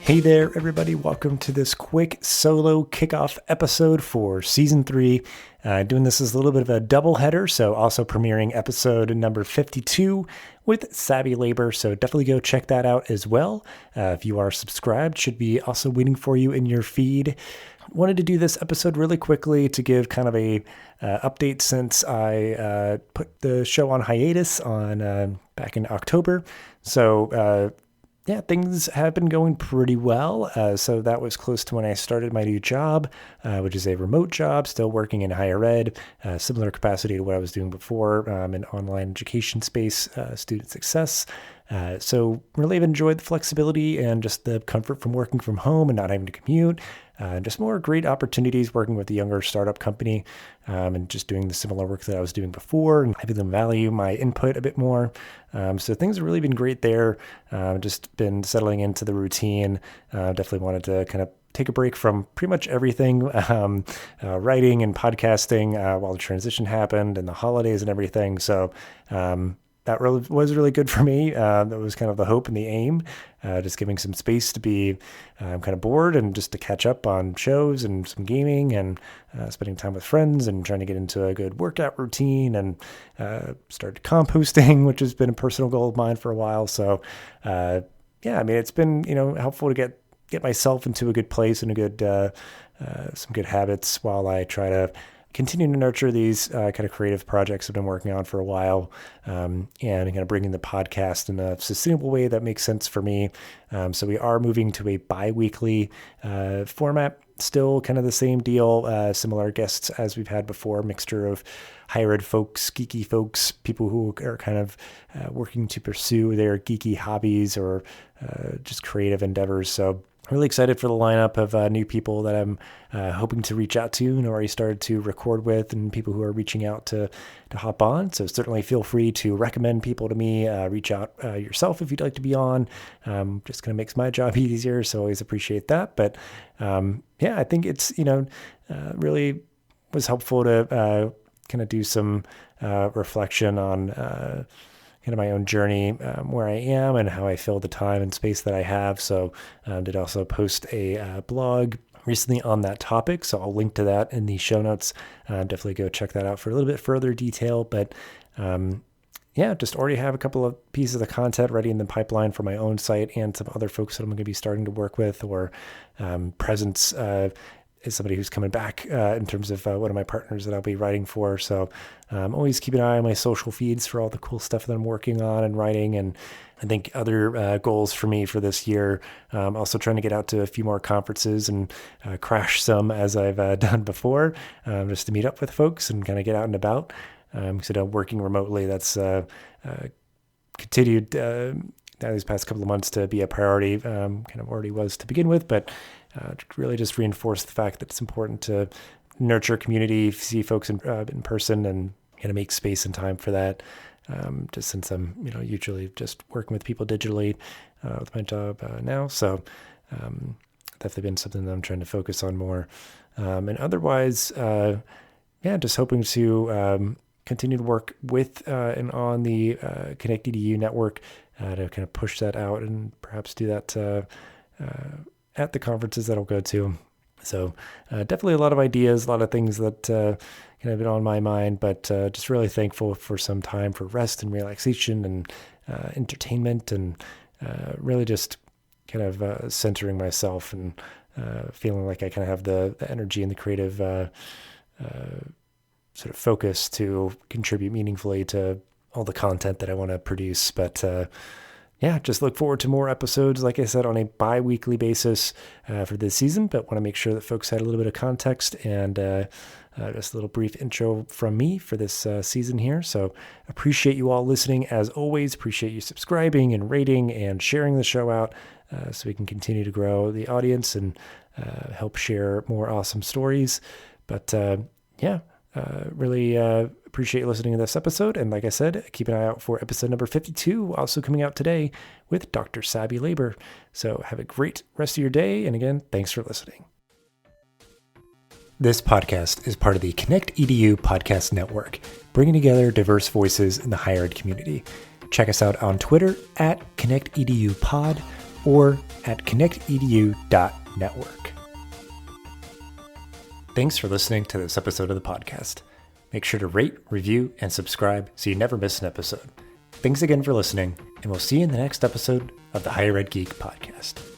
Hey there, everybody. Welcome to this quick solo kickoff episode for Season 3. Doing this as a little bit of a double header, so also premiering episode number 52 with Savvy Labor, so definitely go check that out as well. If you are subscribed, should be also waiting for you in your feed. Wanted to do this episode really quickly to give kind of a update since I put the show on hiatus on back in October. So yeah, things have been going pretty well. So that was close to when I started my new job, which is a remote job, still working in higher ed, similar capacity to what I was doing before in online education space, student success. So really have enjoyed the flexibility and just the comfort from working from home and not having to commute. Just more great opportunities working with a younger startup company and just doing the similar work that I was doing before and having them value my input a bit more. So things have really been great there. Just been settling into the routine. Definitely wanted to kind of take a break from pretty much everything, writing and podcasting while the transition happened and the holidays and everything. So that really was really good for me. That was kind of the hope and the aim, just giving some space to be kind of bored and just to catch up on shows and some gaming and spending time with friends and trying to get into a good workout routine and started composting, which has been a personal goal of mine for a while. So yeah, I mean, it's been, helpful to get myself into a good place and a good some good habits while I try to continue to nurture these kind of creative projects I've been working on for a while, and kind of bringing the podcast in a sustainable way that makes sense for me. So we are moving to a bi-weekly format, still kind of the same deal, similar guests as we've had before, mixture of higher ed folks, geeky folks, people who are kind of working to pursue their geeky hobbies or just creative endeavors. So really excited for the lineup of new people that I'm hoping to reach out to and already started to record with, and people who are reaching out to hop on. So certainly feel free to recommend people to me, reach out yourself if you'd like to be on. Just kind of makes my job easier, so always appreciate that. But yeah, I think it's, really was helpful to kind of do some reflection on kind of my own journey, where I am and how I fill the time and space that I have. So did also post a blog recently on that topic. So I'll link to that in the show notes. Definitely go check that out for a little bit further detail. But yeah, just already have a couple of pieces of content ready in the pipeline for my own site and some other folks that I'm going to be starting to work with, or Presence is somebody who's coming back in terms of one of my partners that I'll be writing for. So always keep an eye on my social feeds for all the cool stuff that I'm working on and writing. And I think other goals for me for this year, also trying to get out to a few more conferences and crash some as I've done before, just to meet up with folks and kind of get out and about. So working remotely, that's continued these past couple of months to be a priority, kind of already was to begin with, but really just reinforce the fact that it's important to nurture community, see folks in person, and kind of make space and time for that. Just since I'm, usually just working with people digitally with my job now. So definitely been something that I'm trying to focus on more. And otherwise, yeah, just hoping to continue to work with and on the ConnectEDU network to kind of push that out and perhaps do that at the conferences that I'll go to. So definitely a lot of ideas, a lot of things that kind of have been on my mind, but just really thankful for some time for rest and relaxation and entertainment, and really just kind of centering myself and feeling like I kind of have the energy and the creative sort of focus to contribute meaningfully to all the content that I want to produce. But yeah, just look forward to more episodes, like I said, on a bi-weekly basis for this season, but want to make sure that folks had a little bit of context and just a little brief intro from me for this season here. So appreciate you all listening. As always, appreciate you subscribing and rating and sharing the show out so we can continue to grow the audience and help share more awesome stories. But yeah, really appreciate you listening to this episode. And like I said, keep an eye out for episode number 52, also coming out today with Dr. Savvy Labor. So have a great rest of your day. And again, thanks for listening. This podcast is part of the ConnectEDU Podcast Network, bringing together diverse voices in the higher ed community. Check us out on Twitter at ConnectEDU Pod, or at ConnectEDU.network. Thanks for listening to this episode of the podcast. Make sure to rate, review, and subscribe so you never miss an episode. Thanks again for listening, and we'll see you in the next episode of the Higher Ed Geek Podcast.